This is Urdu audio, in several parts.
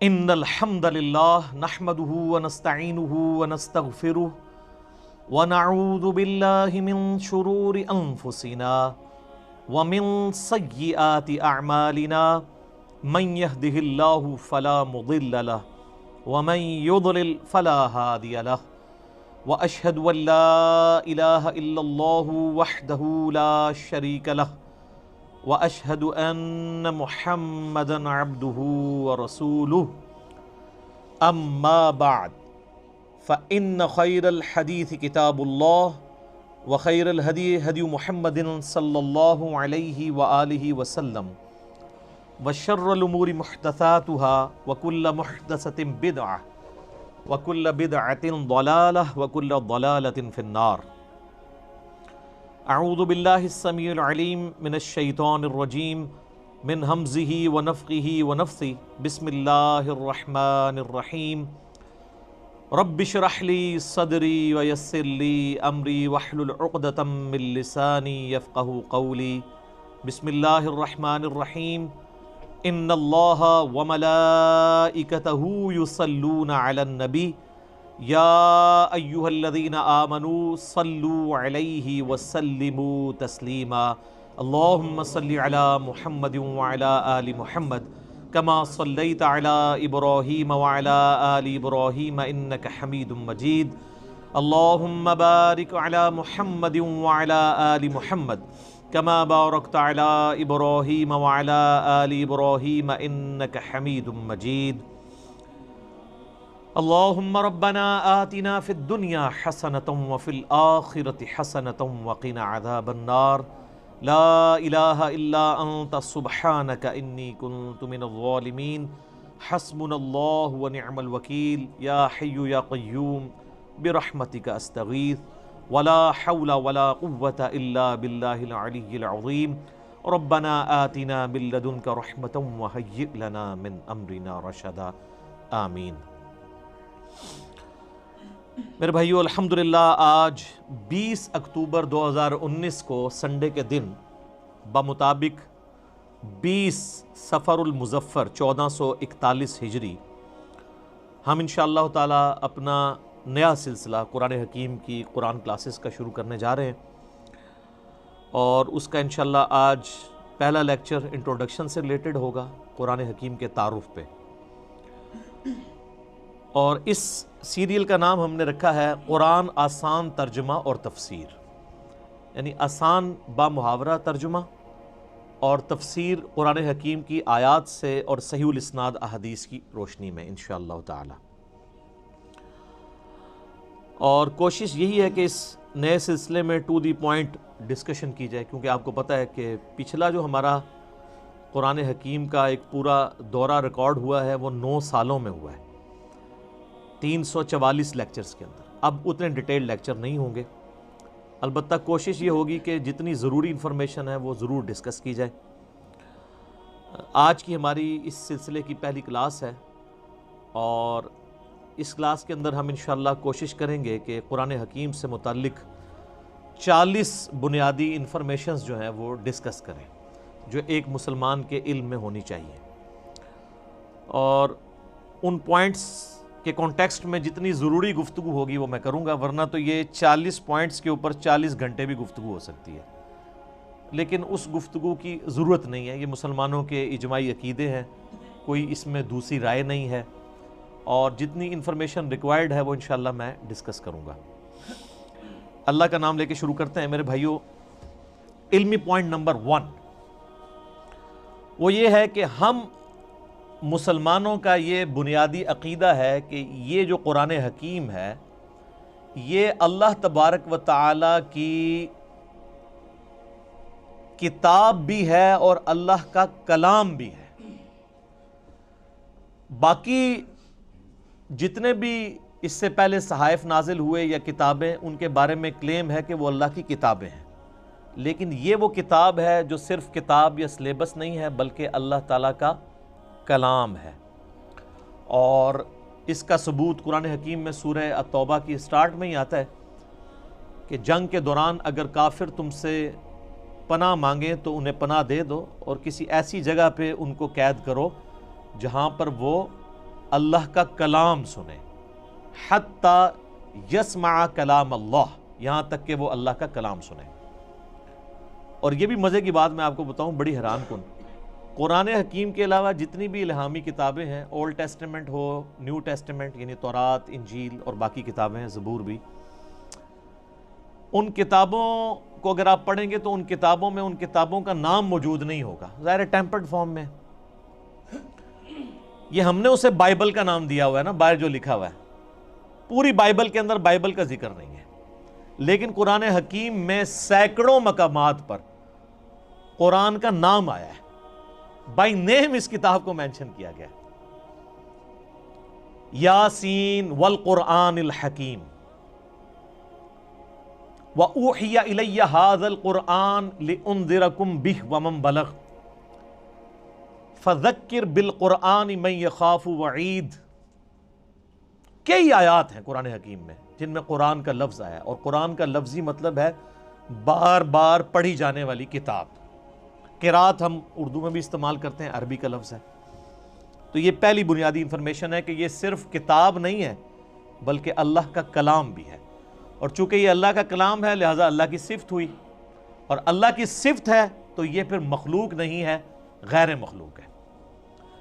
ان الحمد للہ نحمده ونستعینه ونستغفره ونعوذ باللہ من شرور انفسنا ومن سیئات اعمالنا من يهده اللہ فلا مضل له ومن يضلل فلا هادی له واشهد ان لا الہ الا اللہ وحدہ لا شریک له واشهد ان محمدا عبده ورسوله اما بعد فان خیر الحدیث کتاب اللہ وخیر الہدی ہدی محمد صلی اللہ علیہ وآلہ وسلم وشر الامور محدثاتها وكل محدثۃ بدعۃ وكل بدعۃ ضلالہ وكل ضلالۃ فی النار۔ اعوذ باللہ السمیع العلیم من الشیطان الرجیم من ہمزہ ونفخہ ونفثہ بسم اللہ الرحمن الرحیم رب اشرح لی صدری ویسر لی امری واحلل عقدۃ من لسانی یفقہوا قولی۔ بسم اللہ الرحمن الرحیم ان اللہ وملائکتہ یصلون علی النبی یا ایہا الذین آمنوا صلوا علیہ وسلموا تسلیما۔ اللہم صلی علی محمد وعلی آل محمد کما صلیت علی ابراہیم وعلی آل ابراہیم انک حمید مجید۔ اللہم بارک علی محمد وعلی آل محمد کما بارکت علی ابراہیم وعلی آل ابراہیم انک حمید مجید۔ اللہم ربنا آتنا فی الدنیا حسنۃ وفی الآخرۃ حسنۃ وقنا عذاب النار۔ لا الہ الا انت سبحانک انی کنت من الظالمین۔ حسبنا اللہ ونعم الوکیل۔ یا حی یا قیوم برحمتک استغیث ولا حول ولا قوة الا باللہ العلی العظیم۔ ربنا آتنا من لدنک رحمۃ وہیئ لنا من امرنا رشدا۔ آمین۔ میرے بھائیو، الحمدللہ آج 20 اکتوبر 2019 کو سنڈے کے دن بمطابق 20 صفر المظفر 1441 ہجری ہم انشاءاللہ تعالی اپنا نیا سلسلہ قرآن حکیم کی قرآن کلاسز کا شروع کرنے جا رہے ہیں، اور اس کا انشاءاللہ آج پہلا لیکچر انٹروڈکشن سے ریلیٹڈ ہوگا، قرآن حکیم کے تعارف پہ۔ اور اس سیریل کا نام ہم نے رکھا ہے قرآن آسان ترجمہ اور تفسیر، یعنی آسان با محاورہ ترجمہ اور تفسیر قرآن حکیم کی آیات سے اور صحیح الاسناد احادیث کی روشنی میں انشاءاللہ تعالی۔ اور کوشش یہی ہے کہ اس نئے سلسلے میں ٹو دی پوائنٹ ڈسکشن کی جائے، کیونکہ آپ کو پتہ ہے کہ پچھلا جو ہمارا قرآن حکیم کا ایک پورا دورہ ریکارڈ ہوا ہے وہ 9 سالوں میں ہوا ہے، 344 لیکچرز کے اندر۔ اب اتنے ڈیٹیل لیکچر نہیں ہوں گے، البتہ کوشش یہ ہوگی کہ جتنی ضروری انفارمیشن ہے وہ ضرور ڈسکس کی جائے۔ آج کی ہماری اس سلسلے کی پہلی کلاس ہے، اور اس کلاس کے اندر ہم انشاءاللہ کوشش کریں گے کہ قرآن حکیم سے متعلق 40 بنیادی انفارمیشنز جو ہیں وہ ڈسکس کریں، جو ایک مسلمان کے علم میں ہونی چاہیے، اور ان پوائنٹس کے کانٹیکسٹ میں جتنی ضروری گفتگو ہوگی وہ میں کروں گا، ورنہ تو یہ 40 پوائنٹس کے اوپر 40 گھنٹے بھی گفتگو ہو سکتی ہے، لیکن اس گفتگو کی ضرورت نہیں ہے۔ یہ مسلمانوں کے اجماعی عقیدے ہیں، کوئی اس میں دوسری رائے نہیں ہے، اور جتنی انفارمیشن ریکوائرڈ ہے وہ انشاءاللہ میں ڈسکس کروں گا۔ اللہ کا نام لے کے شروع کرتے ہیں میرے بھائیو۔ علمی پوائنٹ نمبر 1 وہ یہ ہے کہ ہم مسلمانوں کا یہ بنیادی عقیدہ ہے کہ یہ جو قرآن حکیم ہے یہ اللہ تبارک و تعالی کی کتاب بھی ہے اور اللہ کا کلام بھی ہے۔ باقی جتنے بھی اس سے پہلے صحائف نازل ہوئے یا کتابیں، ان کے بارے میں کلیم ہے کہ وہ اللہ کی کتابیں ہیں، لیکن یہ وہ کتاب ہے جو صرف کتاب یا سلیبس نہیں ہے بلکہ اللہ تعالیٰ کا کلام ہے۔ اور اس کا ثبوت قرآن حکیم میں سورہ التوبہ کی سٹارٹ میں ہی آتا ہے کہ جنگ کے دوران اگر کافر تم سے پناہ مانگیں تو انہیں پناہ دے دو، اور کسی ایسی جگہ پہ ان کو قید کرو جہاں پر وہ اللہ کا کلام سنیں، حتی یسمع کلام اللہ، یہاں تک کہ وہ اللہ کا کلام سنیں۔ اور یہ بھی مزے کی بات میں آپ کو بتاؤں، بڑی حیران کن، قرآن حکیم کے علاوہ جتنی بھی الہامی کتابیں ہیں، اولڈ ٹیسٹمنٹ ہو، نیو ٹیسٹمنٹ یعنی تورات، انجیل اور باقی کتابیں ہیں، زبور بھی، ان کتابوں کو اگر آپ پڑھیں گے تو ان کتابوں میں ان کتابوں کا نام موجود نہیں ہوگا، ظاہر ٹیمپرڈ فارم میں۔ یہ ہم نے اسے بائبل کا نام دیا ہوا ہے نا، باہر جو لکھا ہوا ہے، پوری بائبل کے اندر بائبل کا ذکر نہیں ہے، لیکن قرآن حکیم میں سینکڑوں مقامات پر قرآن کا نام آیا ہے، بائی نیم اس کتاب کو مینشن کیا گیا ہے۔ یاسین والقرآن الحکیم وَأُوحِيَ إِلَيَّ هَذَا الْقُرْآنُ لِأُنذِرَكُمْ بِهِ وَمَنْ بَلَغَ فَذَكِّرْ بِالْقُرْآنِ مَنْ يَخَافُ وَعِيدٍ۔ کئی آیات ہیں قرآن حکیم میں جن میں قرآن کا لفظ آیا ہے، اور قرآن کا لفظی مطلب ہے بار بار پڑھی جانے والی کتاب۔ قرات ہم اردو میں بھی استعمال کرتے ہیں، عربی کا لفظ ہے۔ تو یہ پہلی بنیادی انفارمیشن ہے کہ یہ صرف کتاب نہیں ہے بلکہ اللہ کا کلام بھی ہے، اور چونکہ یہ اللہ کا کلام ہے لہٰذا اللہ کی صفت ہوئی، اور اللہ کی صفت ہے تو یہ پھر مخلوق نہیں ہے، غیر مخلوق ہے۔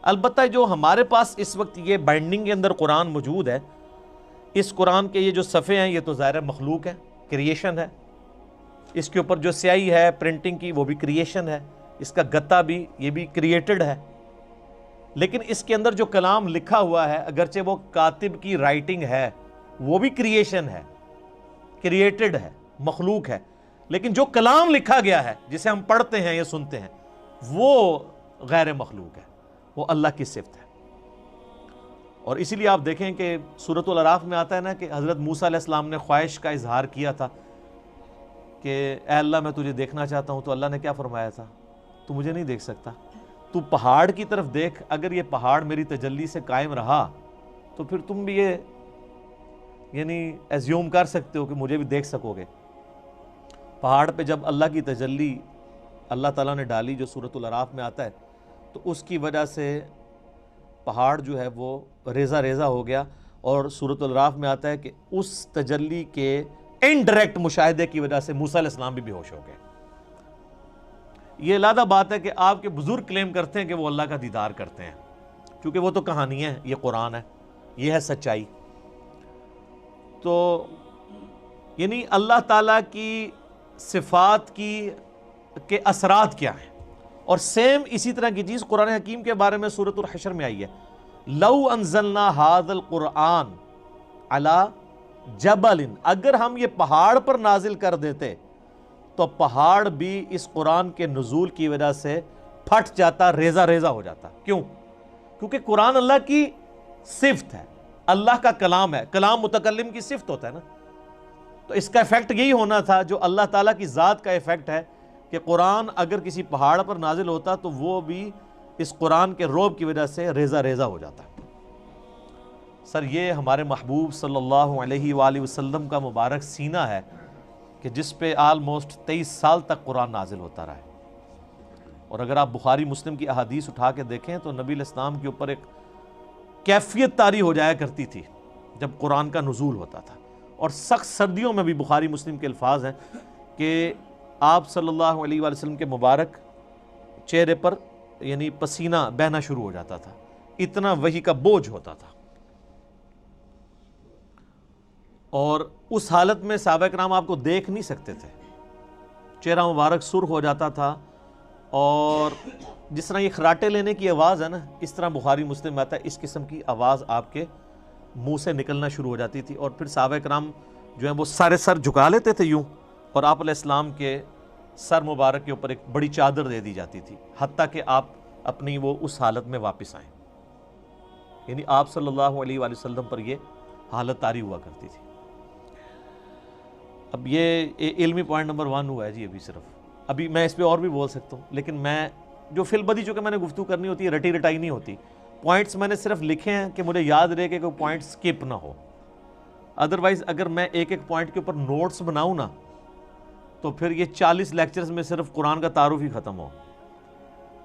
البتہ جو ہمارے پاس اس وقت یہ بائنڈنگ کے اندر قرآن موجود ہے، اس قرآن کے یہ جو صفحے ہیں یہ تو ظاہر مخلوق ہے، کریشن ہے، اس کے اوپر جو سیاہی ہے پرنٹنگ کی وہ بھی کریشن ہے، اس کا گتا بھی یہ بھی کریٹڈ ہے، لیکن اس کے اندر جو کلام لکھا ہوا ہے اگرچہ وہ کاتب کی رائٹنگ ہے وہ بھی کریشن ہے، کریٹڈ ہے، مخلوق ہے، لیکن جو کلام لکھا گیا ہے جسے ہم پڑھتے ہیں یا سنتے ہیں وہ غیر مخلوق ہے، وہ اللہ کی صفت ہے۔ اور اسی لیے آپ دیکھیں کہ سورۃ الاعراف میں آتا ہے نا کہ حضرت موسیٰ علیہ السلام نے خواہش کا اظہار کیا تھا کہ اے اللہ میں تجھے دیکھنا چاہتا ہوں، تو اللہ نے کیا فرمایا تھا؟ تو مجھے نہیں دیکھ سکتا، تو پہاڑ کی طرف دیکھ، اگر یہ پہاڑ میری تجلی سے قائم رہا تو پھر تم بھی یہ یعنی ایزیوم کر سکتے ہو کہ مجھے بھی دیکھ سکو گے۔ پہاڑ پہ جب اللہ کی تجلی اللہ تعالیٰ نے ڈالی جو سورۃ الاعراف میں آتا ہے، تو اس کی وجہ سے پہاڑ جو ہے وہ ریزہ ریزہ ہو گیا، اور سورۃ الاعراف میں آتا ہے کہ اس تجلی کے انڈائریکٹ مشاہدے کی وجہ سے موسیٰ علیہ السلام بھی بے ہوش ہو گئے۔ یہ علیحدہ بات ہے کہ آپ کے بزرگ کلیم کرتے ہیں کہ وہ اللہ کا دیدار کرتے ہیں، کیونکہ وہ تو کہانی ہے، یہ قرآن ہے، یہ ہے سچائی۔ تو یعنی اللہ تعالیٰ کی صفات کے اثرات کیا ہیں، اور سیم اسی طرح کی چیز قرآن حکیم کے بارے میں سورۃ الحشر میں آئی ہے، لو انزلنا ھذا القرآن علی جبل، اگر ہم یہ پہاڑ پر نازل کر دیتے تو پہاڑ بھی اس قرآن کے نزول کی وجہ سے پھٹ جاتا، ریزہ ریزہ ہو جاتا۔ کیوں؟ کیونکہ قرآن اللہ کی صفت ہے، اللہ کا کلام ہے، کلام متکلم کی صفت ہوتا ہے نا، تو اس کا ایفیکٹ یہی ہونا تھا جو اللہ تعالیٰ کی ذات کا ایفیکٹ ہے کہ قرآن اگر کسی پہاڑ پر نازل ہوتا تو وہ بھی اس قرآن کے رعب کی وجہ سے ریزہ ریزہ ہو جاتا۔ سر یہ ہمارے محبوب صلی اللہ علیہ وآلہ وسلم کا مبارک سینہ ہے کہ جس پہ آلموسٹ 23 سال تک قرآن نازل ہوتا رہا ہے، اور اگر آپ بخاری مسلم کی احادیث اٹھا کے دیکھیں تو نبی علیہ السلام کے اوپر ایک کیفیت طاری ہو جایا کرتی تھی جب قرآن کا نزول ہوتا تھا، اور سخت سردیوں میں بھی بخاری مسلم کے الفاظ ہیں کہ آپ صلی اللہ علیہ وآلہ وسلم کے مبارک چہرے پر یعنی پسینہ بہنا شروع ہو جاتا تھا، اتنا وحی کا بوجھ ہوتا تھا، اور اس حالت میں صحابہ کرام آپ کو دیکھ نہیں سکتے تھے، چہرہ مبارک سرخ ہو جاتا تھا، اور جس طرح یہ خراٹے لینے کی آواز ہے نا، اس طرح بخاری مسلم میں آتا ہے اس قسم کی آواز آپ کے منہ سے نکلنا شروع ہو جاتی تھی، اور پھر صحابہ کرام جو ہیں وہ سارے سر جھکا لیتے تھے یوں، اور آپ علیہ السلام کے سر مبارک کے اوپر ایک بڑی چادر دے دی جاتی تھی حتیٰ کہ آپ اپنی وہ اس حالت میں واپس آئیں، یعنی آپ صلی اللہ علیہ وآلہ وسلم پر یہ حالت طاری ہوا کرتی تھی۔ اب یہ علمی پوائنٹ نمبر 1 ہوا ہے جی، ابھی میں اس پہ اور بھی بول سکتا ہوں، لیکن میں جو فی البدی چونکہ میں نے گفتگو کرنی ہوتی ہے، رٹی رٹائی نہیں ہوتی، پوائنٹس میں نے صرف لکھے ہیں کہ مجھے یاد رہے کہ کوئی پوائنٹ سکپ نہ ہو، ادروائز اگر میں ایک ایک پوائنٹ کے اوپر نوٹس بناؤں نا تو پھر یہ 40 لیکچرز میں صرف قرآن کا تعارف ہی ختم ہو،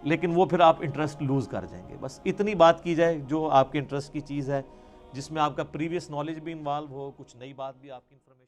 لیکن وہ پھر آپ انٹرسٹ لوز کر جائیں گے. بس اتنی بات کی جائے جو آپ کے انٹرسٹ کی چیز ہے، جس میں آپ کا پریویس نالج بھی انوالو ہو، کچھ نئی بات بھی آپ کی انفارمیشن